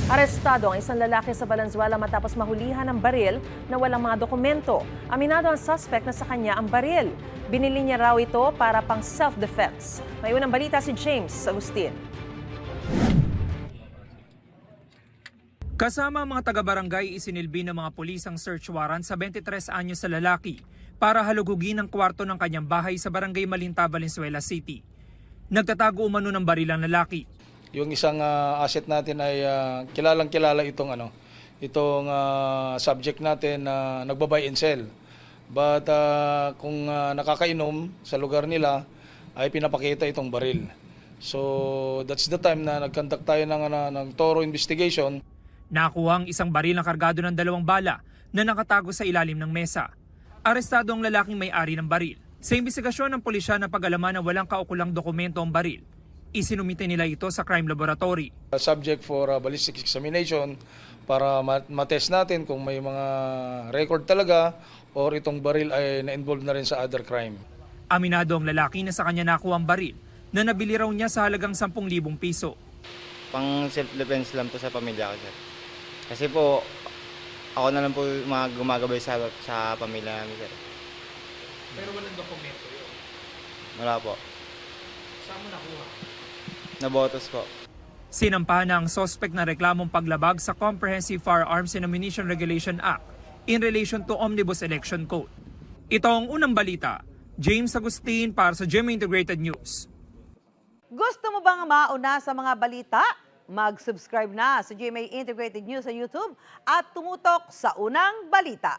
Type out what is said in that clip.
Arestado ang isang lalaki sa Valenzuela matapos mahulihan ng baril na walang mga dokumento. Aminado ang suspect na sa kanya ang baril. Binili niya raw ito para pang self-defense. May unang balita si James Agustin. Kasama ang mga taga-barangay, isinilbi ng mga pulis ang search warrant sa 23 anyos sa lalaki para halugugin ang kwarto ng kanyang bahay sa barangay Malinta, Valenzuela City. Nagtatago umano ng baril ang lalaki. Yung isang asset natin ay kilalang-kilala itong subject natin na nagba-buy and sell. But kung nakakainom sa lugar nila ay pinapakita itong baril. So that's the time na nag-conduct tayo ng thorough investigation. Nakuha ang isang baril na kargado ng 2 bala na nakatago sa ilalim ng mesa. Arestado ang lalaking may-ari ng baril. Sa imbestigasyon ng pulisya na pag-alaman na walang kaukulang dokumento ang baril, isinumite nila ito sa crime laboratory. Subject for ballistic examination para matest natin kung may mga record talaga or itong baril ay na-involved na rin sa other crime. Aminado ang lalaki na sa kanya nakuha ang baril na nabili raw niya sa halagang 10,000 piso. Pang self-defense lang po sa pamilya ko, sir. Kasi po, ako na lang po gumagabay sa pamilya namin, sir. Pero walang dokumento yun? Wala po. Saan mo nakuha? Nabotos po. Sinampahan na ang sospek na reklamong paglabag sa Comprehensive Firearms and Ammunition Regulation Act in relation to Omnibus Election Code. Ito ang unang balita. James Agustin para sa GMA Integrated News. Gusto mo bang mauna sa mga balita? Mag-subscribe na sa GMA Integrated News sa YouTube at tumutok sa unang balita.